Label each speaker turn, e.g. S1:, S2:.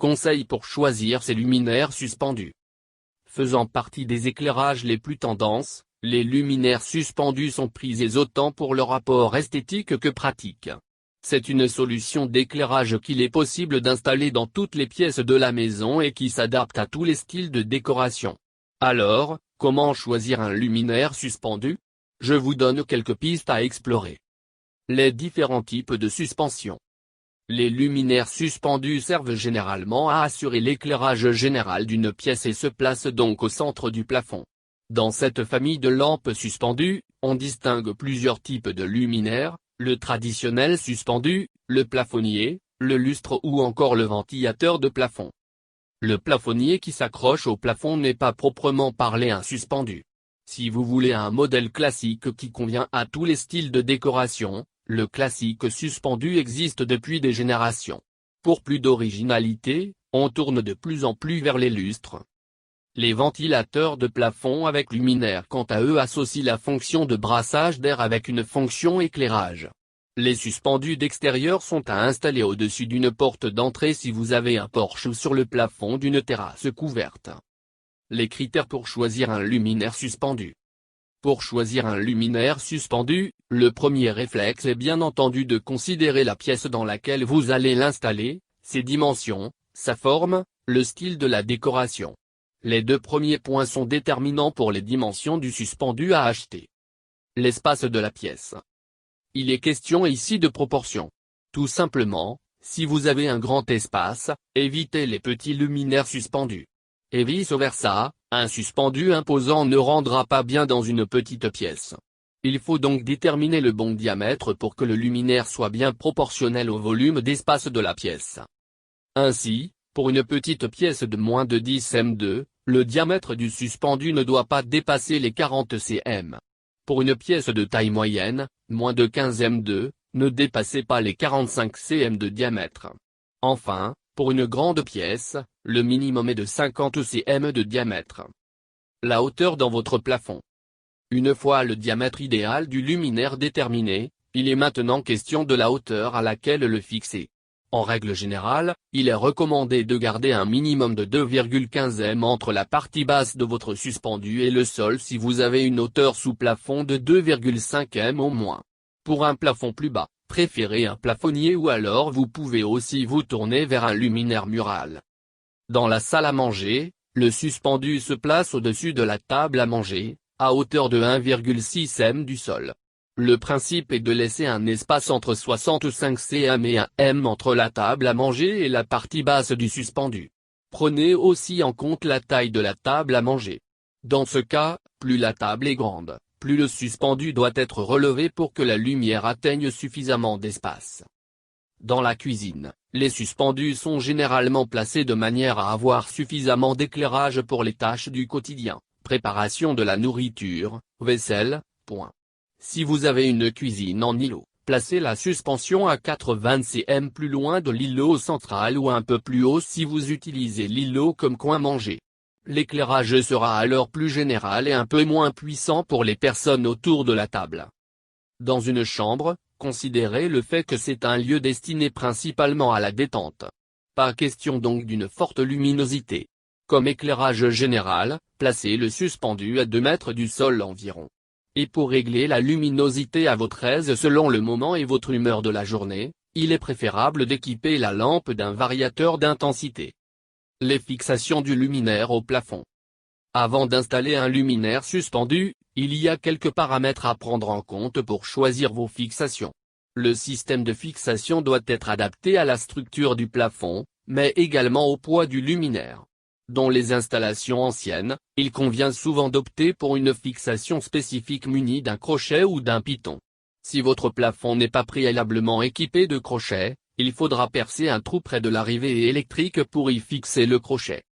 S1: Conseils pour choisir ces luminaires suspendus. Faisant partie des éclairages les plus tendances, les luminaires suspendus sont prisés autant pour leur apport esthétique que pratique. C'est une solution d'éclairage qu'il est possible d'installer dans toutes les pièces de la maison et qui s'adapte à tous les styles de décoration. Alors, comment choisir un luminaire suspendu? Je vous donne quelques pistes à explorer. Les différents types de suspension. Les luminaires suspendus servent généralement à assurer l'éclairage général d'une pièce et se placent donc au centre du plafond. Dans cette famille de lampes suspendues, on distingue plusieurs types de luminaires, le traditionnel suspendu, le plafonnier, le lustre ou encore le ventilateur de plafond. Le plafonnier qui s'accroche au plafond n'est pas proprement parlé un suspendu. Si vous voulez un modèle classique qui convient à tous les styles de décoration, le classique suspendu existe depuis des générations. Pour plus d'originalité, on tourne de plus en plus vers les lustres. Les ventilateurs de plafond avec luminaire quant à eux associent la fonction de brassage d'air avec une fonction éclairage. Les suspendus d'extérieur sont à installer au-dessus d'une porte d'entrée si vous avez un porche ou sur le plafond d'une terrasse couverte. Les critères pour choisir un luminaire suspendu. Pour choisir un luminaire suspendu, le premier réflexe est bien entendu de considérer la pièce dans laquelle vous allez l'installer, ses dimensions, sa forme, le style de la décoration. Les deux premiers points sont déterminants pour les dimensions du suspendu à acheter. L'espace de la pièce. Il est question ici de proportion. Tout simplement, si vous avez un grand espace, évitez les petits luminaires suspendus. Et vice-versa, un suspendu imposant ne rendra pas bien dans une petite pièce. Il faut donc déterminer le bon diamètre pour que le luminaire soit bien proportionnel au volume d'espace de la pièce. Ainsi, pour une petite pièce de moins de 10 cm2, le diamètre du suspendu ne doit pas dépasser les 40 cm. Pour une pièce de taille moyenne, moins de 15 cm2, ne dépassez pas les 45 cm de diamètre. Enfin, pour une grande pièce, le minimum est de 50 cm de diamètre. La hauteur dans votre plafond. Une fois le diamètre idéal du luminaire déterminé, il est maintenant question de la hauteur à laquelle le fixer. En règle générale, il est recommandé de garder un minimum de 2,15 m entre la partie basse de votre suspendu et le sol si vous avez une hauteur sous plafond de 2,5 m au moins. Pour un plafond plus bas, préférez un plafonnier ou alors vous pouvez aussi vous tourner vers un luminaire mural. Dans la salle à manger, le suspendu se place au-dessus de la table à manger, à hauteur de 1,6 m du sol. Le principe est de laisser un espace entre 65 cm et 1 m entre la table à manger et la partie basse du suspendu. Prenez aussi en compte la taille de la table à manger. Dans ce cas, plus la table est grande, plus le suspendu doit être relevé pour que la lumière atteigne suffisamment d'espace. Dans la cuisine, les suspendus sont généralement placés de manière à avoir suffisamment d'éclairage pour les tâches du quotidien, préparation de la nourriture, vaisselle, point. Si vous avez une cuisine en îlot, placez la suspension à 80 cm plus loin de l'îlot central ou un peu plus haut si vous utilisez l'îlot comme coin manger. L'éclairage sera alors plus général et un peu moins puissant pour les personnes autour de la table. Dans une chambre, considérez le fait que c'est un lieu destiné principalement à la détente. Pas question donc d'une forte luminosité. Comme éclairage général, placez le suspendu à 2 mètres du sol environ. Et pour régler la luminosité à votre aise selon le moment et votre humeur de la journée, il est préférable d'équiper la lampe d'un variateur d'intensité. Les fixations du luminaire au plafond. Avant d'installer un luminaire suspendu, il y a quelques paramètres à prendre en compte pour choisir vos fixations. Le système de fixation doit être adapté à la structure du plafond, mais également au poids du luminaire. Dans les installations anciennes, il convient souvent d'opter pour une fixation spécifique munie d'un crochet ou d'un piton. Si votre plafond n'est pas préalablement équipé de crochet, il faudra percer un trou près de l'arrivée électrique pour y fixer le crochet.